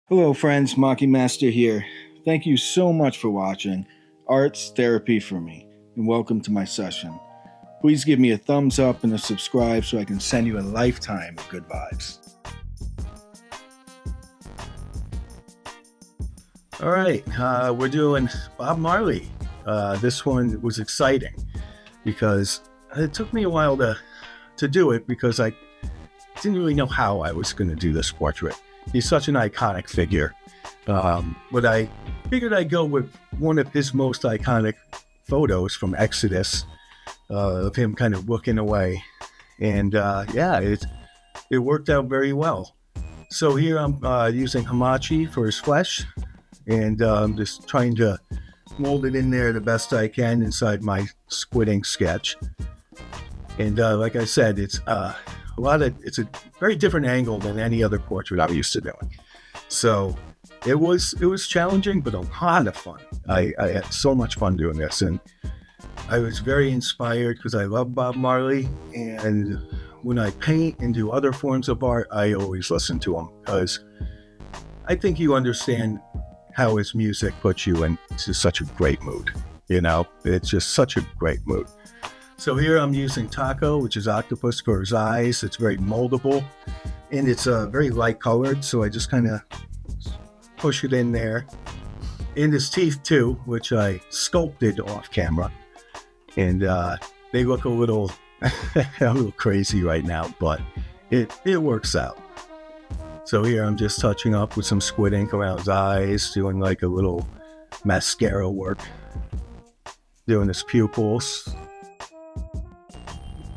Hello friends, Maki Master here. Thank you so much for watching Art's Therapy for Me, and welcome to my session. Please give me a thumbs up and a subscribe so I can send you a lifetime of good vibes. All right, we're doing Bob Marley. This one was exciting because it took me a while to do it because I didn't really know how I was going to do this portrait. He's such an iconic figure. But I figured I'd go with one of his most iconic photos from Exodus, of him kind of looking away. And it worked out very well. So here I'm using hamachi for his flesh, and I'm just trying to mold it in there the best I can inside my squidding sketch. And like I said, it's a very different angle than any other portrait I'm used to doing. So it was challenging, but a lot of fun. I had so much fun doing this, and I was very inspired because I love Bob Marley. And when I paint and do other forms of art, I always listen to him because I think you understand how his music puts you into such a great mood. You know, it's just such a great mood. So here I'm using taco, which is octopus, for his eyes. It's very moldable, and it's very light colored, so I just kind of push it in there. And his teeth too, which I sculpted off camera. And they look a little crazy right now, but it works out. So here I'm just touching up with some squid ink around his eyes, doing like a little mascara work, doing his pupils,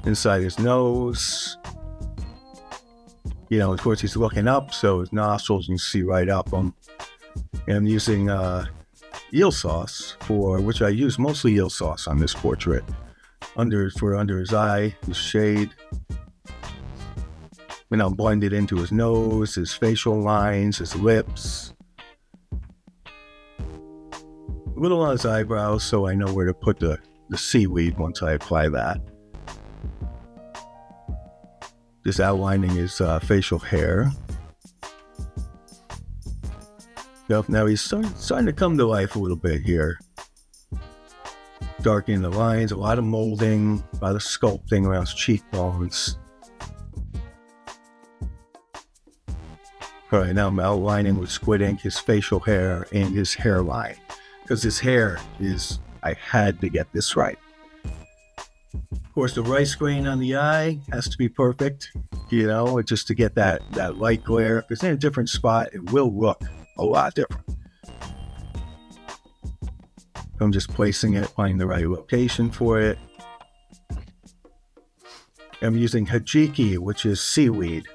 inside his nose. You know, of course, he's looking up, so his nostrils, you can see right up them. And I'm using eel sauce, which I use mostly eel sauce on this portrait, under his eye, his shade. And I'll blend it into his nose, his facial lines, his lips. A little on his eyebrows, so I know where to put the seaweed once I apply that. Just outlining his facial hair. Now he's starting to come to life a little bit here. Darkening the lines, a lot of molding, a lot of sculpting around his cheekbones. All right, now I'm outlining with squid ink his facial hair and his hairline. Because his hair I had to get this right. Of course, the rice grain on the eye has to be perfect, you know, just to get that light glare. If it's in a different spot, it will look a lot different. I'm just placing it, finding the right location for it. I'm using hajiki, which is seaweed.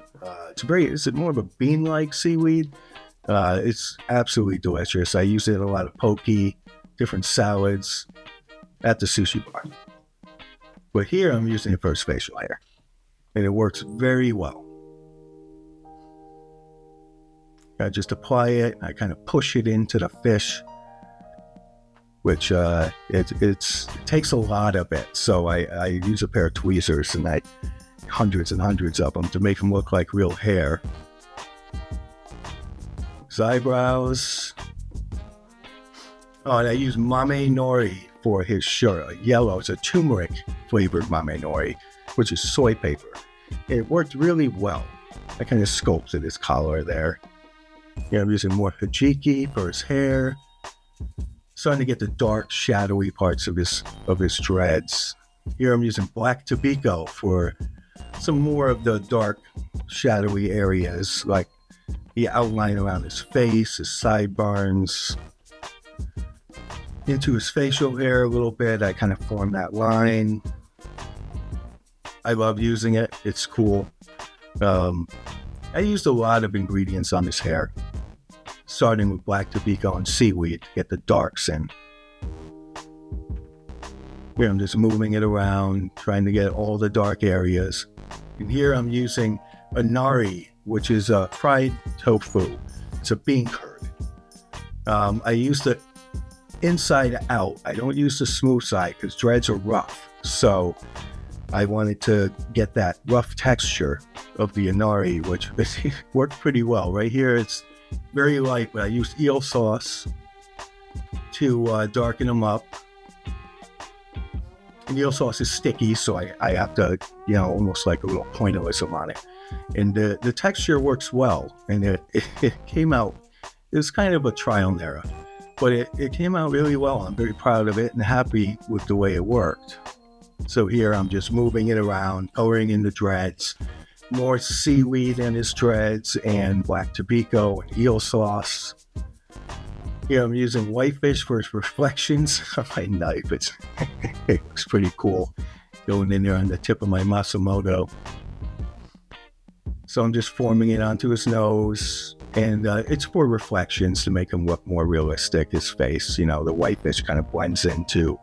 It's more of a bean-like seaweed. It's absolutely delicious. I use it in a lot of poke, different salads at the sushi bar. But here I'm using it for his facial hair, and it works very well. I just apply it, I kind of push it into the fish, which it takes a lot of it. So I use a pair of tweezers, and hundreds and hundreds of them to make them look like real hair. His eyebrows. Oh, and I use mame nori for his shirt. Yellow. It's a turmeric flavored mame nori, which is soy paper. It worked really well. I kind of sculpted his collar there. Yeah, I'm using more hajiki for his hair. Starting to get the dark, shadowy parts of his dreads. Here I'm using black tobacco for some more of the dark, shadowy areas, like the outline around his face, his sideburns. Into his facial hair a little bit, I kind of form that line. I love using it. It's cool. I used a lot of ingredients on his hair, starting with black tobacco and seaweed to get the darks in. Here I'm just moving it around, trying to get all the dark areas. And here I'm using inari, which is a fried tofu. It's a bean curd. I use the inside out. I don't use the smooth side because dreads are rough. So I wanted to get that rough texture of the inari, which worked pretty well. Right here, very light, but I use eel sauce to darken them up. And eel sauce is sticky, so I have to, almost like a little pointillism on it. And the texture works well, and it came out, it was kind of a trial and error, but it came out really well. I'm very proud of it and happy with the way it worked. So here I'm just moving it around, coloring in the dreads, more seaweed in his dreads, and black tobacco and eel sauce. Here I'm using whitefish for its reflections on my knife. It looks pretty cool going in there on the tip of my Masamoto. So I'm just forming it onto his nose, and it's for reflections to make him look more realistic, his face. The whitefish kind of blends into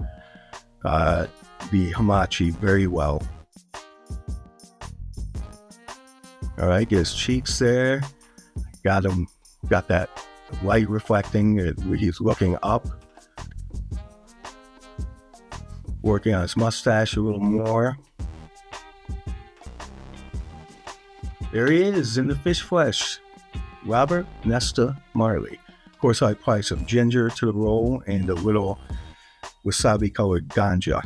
the hamachi very well. All right, get his cheeks there. Got that light reflecting. He's looking up. Working on his mustache a little more. There he is in the fish flesh. Robert Nesta Marley. Of course, I apply some ginger to the roll and a little wasabi colored ganja.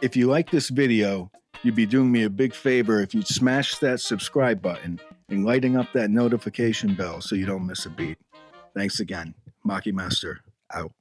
If you like this video, you'd be doing me a big favor if you'd smash that subscribe button and lighting up that notification bell so you don't miss a beat. Thanks again. Maki Master, out.